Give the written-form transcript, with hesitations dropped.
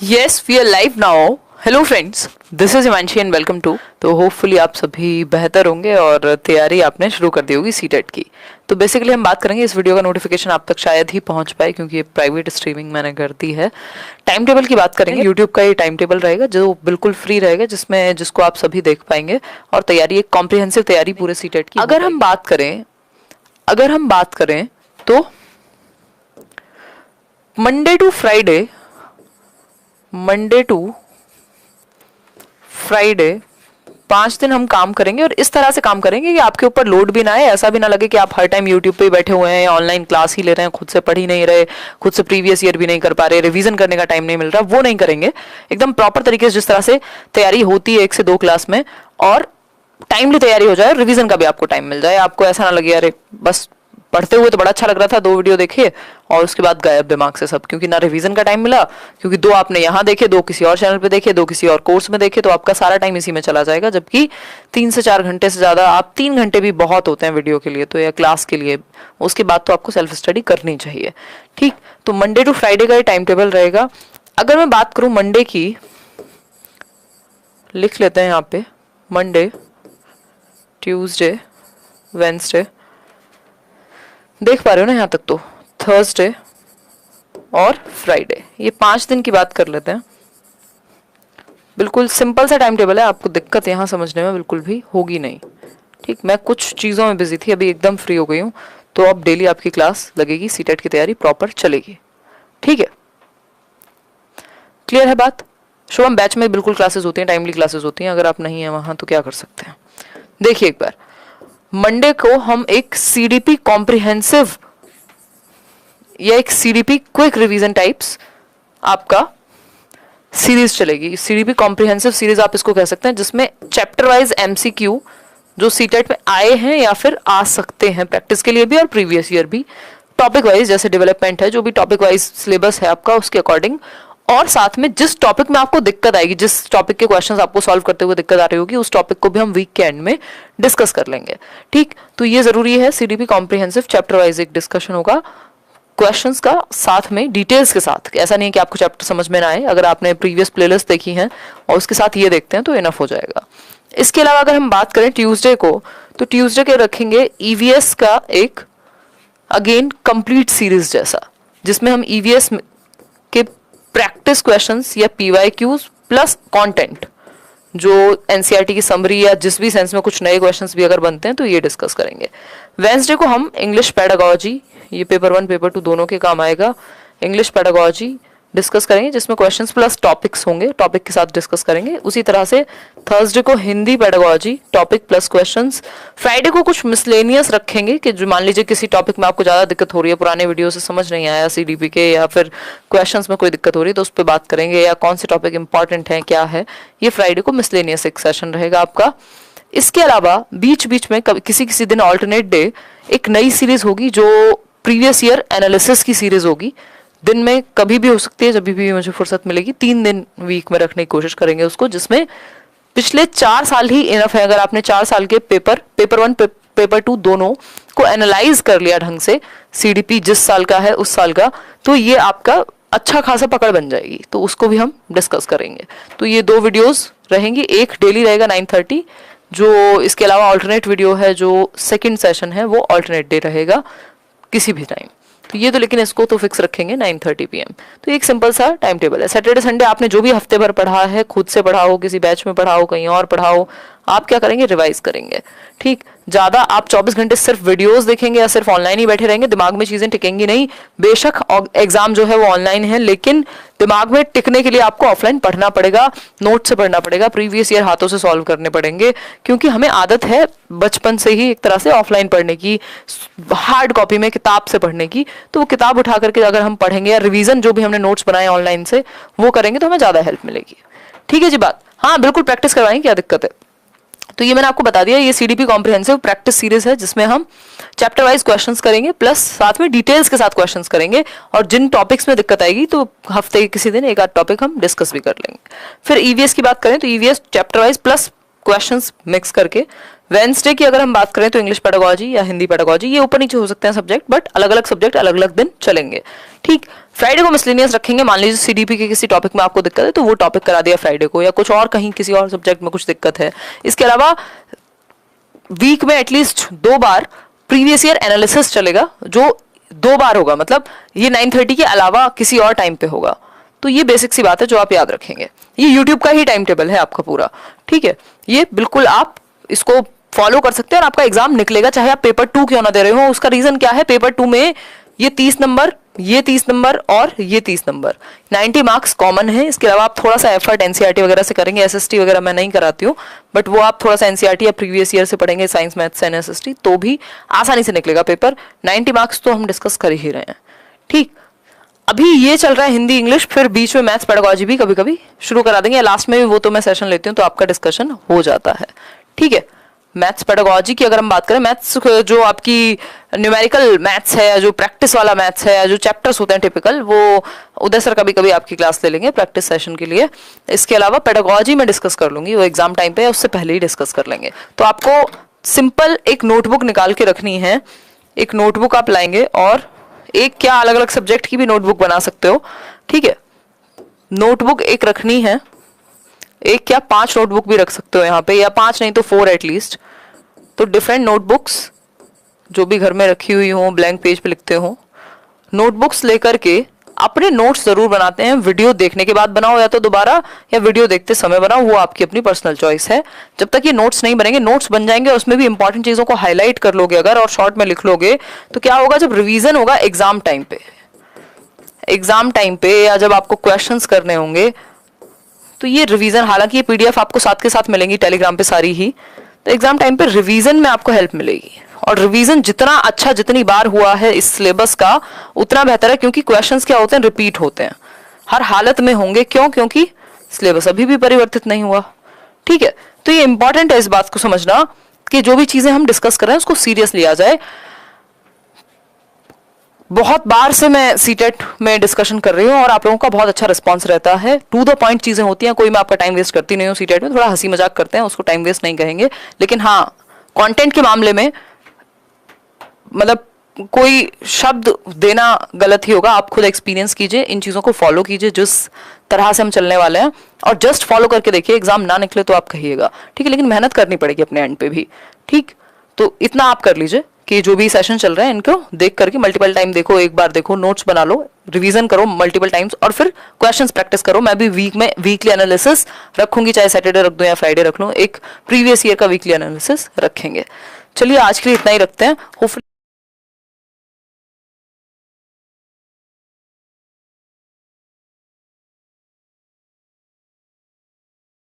Yes, we are live now. Hello friends, this is Himanshi and welcome to. तो hopefully आप सभी बेहतर होंगे और तैयारी आपने शुरू कर दी होगी सीटेट की। तो बेसिकली हम बात करेंगे, इस वीडियो का नोटिफिकेशन आप तक शायद ही पहुंच पाए क्योंकि ये प्राइवेट स्ट्रीमिंग मैंने कर दी है। टाइम टेबल की बात करेंगे, यूट्यूब का ये टाइम टेबल रहेगा जो बिल्कुल फ्री रहेगा, जिसको आप सभी देख पाएंगे और तैयारी, एक कॉम्प्रिहेंसिव तैयारी पूरे सीटेट की। अगर हम बात करें तो मंडे टू फ्राइडे 5 दिन हम काम करेंगे और इस तरह से काम करेंगे कि आपके ऊपर लोड भी ना आए, ऐसा भी ना लगे कि आप हर टाइम यूट्यूब पे ही बैठे हुए हैं या ऑनलाइन क्लास ही ले रहे हैं, खुद से पढ़ ही नहीं रहे, खुद से प्रीवियस ईयर भी नहीं कर पा रहे, रिवीजन करने का टाइम नहीं मिल रहा। वो नहीं करेंगे। एकदम प्रॉपर तरीके से जिस तरह से तैयारी होती है 1 से 2 क्लास में, और टाइमली तैयारी हो जाए, रिवीजन का भी आपको टाइम मिल जाए। आपको ऐसा ना लगे अरे बस पढ़ते हुए तो बड़ा अच्छा लग रहा था, 2 वीडियो देखे और उसके बाद गायब दिमाग से सब, क्योंकि ना रिवीजन का टाइम मिला, क्योंकि 2 आपने यहाँ देखे, 2 किसी और चैनल पे देखे, 2 किसी और कोर्स में देखे, तो आपका सारा टाइम इसी में चला जाएगा। जबकि 3 से 4 घंटे से ज्यादा, आप 3 घंटे भी बहुत होते हैं वीडियो के लिए तो, या क्लास के लिए, उसके बाद तो आपको सेल्फ स्टडी करनी चाहिए। ठीक, तो मंडे टू फ्राइडे का ये टाइम टेबल रहेगा। अगर मैं बात करूं मंडे की, लिख लेते हैं यहाँ पे, मंडे, ट्यूसडे, वेंसडे, देख पा रहे हो ना यहाँ तक, तो थर्सडे और फ्राइडे, ये 5 दिन की बात कर लेते हैं। बिल्कुल सिंपल सा टाइम टेबल है, आपको दिक्कत यहाँ समझने में बिल्कुल भी होगी नहीं। ठीक, मैं कुछ चीज़ों में बिजी थी, अभी एकदम फ्री हो गई हूँ, तो अब डेली आपकी क्लास लगेगी, सीटेट की तैयारी प्रॉपर चलेगी। ठीक है, क्लियर है बात। शुभम बैच में बिल्कुल क्लासेस होती हैं, टाइमली क्लासेस होती हैं, अगर आप नहीं हैं वहाँ तो क्या कर सकते हैं। देखिए एक बार, मंडे को हम एक सीडीपी कॉम्प्रिहेंसिव या एक सीडीपी क्विक रिवीजन टाइप्स आपका सीरीज चलेगी। सीडीपी कॉम्प्रिहेंसिव सीरीज आप इसको कह सकते हैं, जिसमें चैप्टर वाइज एमसीक्यू जो सीटेट में आए हैं या फिर आ सकते हैं प्रैक्टिस के लिए भी और प्रीवियस ईयर भी, टॉपिक वाइज जैसे डेवलपमेंट है, जो भी टॉपिक वाइज सिलेबस है आपका उसके अकॉर्डिंग, और साथ में जिस टॉपिक में आपको दिक्कत आएगी, जिस टॉपिक के क्वेश्चंस आपको सॉल्व करते हुए दिक्कत आ रही होगी, उस टॉपिक को भी हम वीक के एंड में डिस्कस कर लेंगे। ठीक, तो ये जरूरी है, सीडीपी कॉम्प्रिहेंसिव चैप्टर वाइज एक डिस्कशन होगा क्वेश्चंस का, साथ में डिटेल्स के साथ। ऐसा नहीं है कि आपको चैप्टर समझ में ना आए, अगर आपने प्रीवियस प्लेलिस्ट देखी है और उसके साथ ये देखते हैं तो इनफ हो जाएगा। इसके अलावा अगर हम बात करें ट्यूसडे को, तो ट्यूसडे के रखेंगे ईवीएस का एक अगेन कंप्लीट सीरीज जैसा, जिसमें हम ईवीएस के प्रैक्टिस क्वेश्चंस या पीवाईक्यूज प्लस कंटेंट, जो एनसीईआरटी की समरी या जिस भी सेंस में कुछ नए क्वेश्चंस भी अगर बनते हैं तो ये डिस्कस करेंगे। वेंसडे को हम इंग्लिश पेडागोजी, ये पेपर 1 पेपर 2 दोनों के काम आएगा, इंग्लिश पेडागोजी डिस्कस करेंगे, जिसमें क्वेश्चंस प्लस टॉपिक्स होंगे, टॉपिक के साथ डिस्कस करेंगे। उसी तरह से थर्सडे को Hindi pedagogy, topic plus questions. Friday को कुछ मिसलेनियस रखेंगे कि जो मान लीजिए किसी टॉपिक में आपको ज्यादा दिक्कत हो रही है, पुराने वीडियो से समझ नहीं आया सीडीपी के, या फिर क्वेश्चंस में कोई दिक्कत हो रही है तो उस पर बात करेंगे, या कौन से टॉपिक इंपॉर्टेंट है, क्या है, ये फ्राइडे को मिसलेनियस एक सेशन रहेगा आपका। इसके अलावा बीच बीच में किसी किसी दिन ऑल्टरनेट डे एक नई सीरीज होगी, जो प्रीवियस ईयर एनालिसिस की सीरीज होगी। दिन में कभी भी हो सकती है, जब भी मुझे फुर्सत मिलेगी, 3 दिन वीक में रखने की कोशिश करेंगे उसको, जिसमें पिछले 4 साल ही इनफ है। अगर आपने 4 साल के पेपर 1 पेपर 2 दोनों को एनालाइज कर लिया ढंग से, सीडीपी जिस साल का है उस साल का, तो ये आपका अच्छा खासा पकड़ बन जाएगी, तो उसको भी हम डिस्कस करेंगे। तो ये 2 वीडियोस रहेंगी, एक डेली रहेगा 9:30, जो इसके अलावा ऑल्टरनेट वीडियो है, जो सेकंड सेशन है वो ऑल्टरनेट डे रहेगा किसी भी टाइम। तो ये तो, लेकिन इसको तो फिक्स रखेंगे 9:30 PM। तो एक सिंपल सा टाइम टेबल है। सैटरडे संडे आपने जो भी हफ्ते भर पढ़ा है, खुद से पढ़ा हो, किसी बैच में पढ़ा हो, कहीं और पढ़ा हो, आप क्या करेंगे, रिवाइज करेंगे। ठीक, ज्यादा आप 24 घंटे सिर्फ वीडियोस देखेंगे या सिर्फ ऑनलाइन ही बैठे रहेंगे, दिमाग में चीजें टिकेंगी नहीं। बेशक एग्जाम जो है वो ऑनलाइन है, लेकिन दिमाग में टिकने के लिए आपको ऑफलाइन पढ़ना पड़ेगा, नोट से पढ़ना पड़ेगा, प्रीवियस ईयर हाथों से सॉल्व करने पड़ेंगे, क्योंकि हमें आदत है बचपन से ही एक तरह से ऑफलाइन पढ़ने की, हार्ड कॉपी में किताब से पढ़ने की। तो वो किताब उठा करके अगर हम पढ़ेंगे, या रिवीजन जो भी हमने नोट्स बनाए ऑनलाइन से वो करेंगे, तो हमें ज्यादा हेल्प मिलेगी। ठीक है जी बात, हाँ बिल्कुल प्रैक्टिस करवाएंगे, क्या दिक्कत है। तो ये मैंने आपको बता दिया, ये सीडीपी कॉम्प्रिहेंसिव प्रैक्टिस सीरीज है, जिसमें हम चैप्टर वाइज क्वेश्चंस करेंगे, प्लस साथ में डिटेल्स के साथ क्वेश्चंस करेंगे, और जिन टॉपिक्स में दिक्कत आएगी तो हफ्ते के किसी दिन एक आध टॉपिक हम डिस्कस भी कर लेंगे। फिर ईवीएस की बात करें तो EVS chapter wise plus questions mix करके वेडनेसडे की अगर हम बात करें तो इंग्लिश पेडागोजी या हिंदी पेडागोजी, ये ऊपर नीचे हो सकते हैं सब्जेक्ट, बट अलग अलग सब्जेक्ट अलग अलग दिन चलेंगे। ठीक, फ्राइडे को मिसलेनियस रखेंगे। मान लीजिए सीडीपी के किसी टॉपिक में आपको दिक्कत है तो वो टॉपिक करा दिया फ्राइडे को, या कुछ और कहीं किसी और सब्जेक्ट में कुछ दिक्कत है। इसके अलावा वीक में एटलीस्ट 2 बार प्रीवियस ईयर एनालिसिस चलेगा, जो 2 बार होगा, मतलब ये 9:30 के अलावा किसी और टाइम पे होगा। तो ये बेसिक सी बात है जो आप याद रखेंगे। ये यूट्यूब का ही टाइम टेबल है आपका पूरा, ठीक है। ये बिल्कुल आप इसको फॉलो कर सकते हैं और आपका एग्जाम निकलेगा, चाहे आप पेपर 2 क्यों ना दे रहे हो। उसका रीजन क्या है, पेपर 2 में ये 30 नंबर, ये 30 नंबर और ये 30 नंबर, 90 मार्क्स कॉमन है। इसके अलावा आप थोड़ा सा एफर्ट एनसीईआरटी वगैरह से करेंगे, एसएसटी वगैरह मैं नहीं कराती हूँ, बट वो आप थोड़ा सा एनसीईआरटी या प्रीवियस ईयर से पढ़ेंगे, साइंस मैथ्स एंड एसएसटी, तो भी आसानी से निकलेगा पेपर। 90 मार्क्स तो हम डिस्कस कर ही रहे हैं। ठीक, अभी ये चल रहा है हिंदी इंग्लिश, फिर बीच में मैथ्स पेडागोजी भी कभी कभी शुरू करा देंगे, लास्ट में भी वो तो मैं सेशन लेती हूँ तो आपका डिस्कशन हो जाता है। ठीक है, मैथ्स पेडागोजी की अगर हम बात करें, मैथ्स जो आपकी न्यूमेरिकल मैथ्स है, जो प्रैक्टिस वाला मैथ्स है, जो चैप्टर्स होते हैं टिपिकल, वो उदय सर कभी कभी आपकी क्लास ले लेंगे प्रैक्टिस सेशन के लिए। इसके अलावा पेडागोजी में डिस्कस कर लूंगी, वो एग्जाम टाइम पे, उससे पहले ही डिस्कस कर लेंगे। तो आपको सिंपल एक नोटबुक निकाल के रखनी है, एक नोटबुक आप लाएंगे और एक क्या अलग अलग सब्जेक्ट की भी नोटबुक बना सकते हो। ठीक है, नोटबुक एक रखनी है, एक क्या 5 नोटबुक भी रख सकते हो यहाँ पे, या 5 नहीं तो 4 एटलीस्ट। तो डिफरेंट नोटबुक्स जो भी घर में रखी हुई हो, ब्लैंक पेज पे लिखते हो, नोटबुक्स लेकर के अपने नोट्स जरूर बनाते हैं। वीडियो देखने के बाद बनाओ या तो दोबारा, या वीडियो देखते समय बनाओ, वो आपकी अपनी पर्सनल चॉइस है। जब तक ये नोट्स नहीं बनेंगे, नोट्स बन जाएंगे और उसमें भी इंपॉर्टेंट चीजों को हाईलाइट कर लोगे अगर और शॉर्ट में लिख लोगे, तो क्या होगा, जब रिवीजन होगा एग्जाम टाइम पे या जब आपको क्वेश्चंस करने होंगे, तो ये रिवीजन, हालांकि ये पीडीएफ आपको साथ के साथ मिलेंगी टेलीग्राम पे सारी ही, तो एग्जाम टाइम पे रिवीजन में आपको हेल्प मिलेगी। और रिवीजन जितना अच्छा, जितनी बार हुआ है इस सिलेबस का, उतना बेहतर है, क्योंकि क्वेश्चंस क्या होते हैं, रिपीट होते हैं, हर हालत में होंगे। क्यों? क्योंकि सिलेबस अभी भी परिवर्तित नहीं हुआ। ठीक है, तो ये इंपॉर्टेंट है इस बात को समझना कि जो भी चीजें हम डिस्कस कर रहे हैं उसको सीरियस लिया जाए। बहुत बार से मैं सीटेट में डिस्कशन कर रही हूँ और आप लोगों का बहुत अच्छा रिस्पांस रहता है। टू द पॉइंट चीजें होती हैं, कोई मैं आपका टाइम वेस्ट करती नहीं हूँ। सीटेट में थोड़ा हंसी मजाक करते हैं, उसको टाइम वेस्ट नहीं कहेंगे, लेकिन हाँ कंटेंट के मामले में मतलब कोई शब्द देना गलत ही होगा। आप खुद एक्सपीरियंस कीजिए, इन चीजों को फॉलो कीजिए जिस तरह से हम चलने वाले हैं, और जस्ट फॉलो करके देखिए। एग्जाम ना निकले तो आप कहिएगा, ठीक है, लेकिन मेहनत करनी पड़ेगी अपने एंड पे भी। ठीक, तो इतना आप कर लीजिए कि जो भी सेशन चल रहे हैं इनको देख करके मल्टीपल टाइम देखो, एक बार देखो, नोट्स बना लो, रिवीजन करो मल्टीपल टाइम्स, और फिर क्वेश्चंस प्रैक्टिस करो। मैं भी वीक में वीकली एनालिसिस रखूंगी, चाहे सैटरडे रख दूं या फ्राइडे रख लूं, एक प्रीवियस ईयर का वीकली एनालिसिस रखेंगे। चलिए आज के लिए इतना ही रखते हैं। होपफुली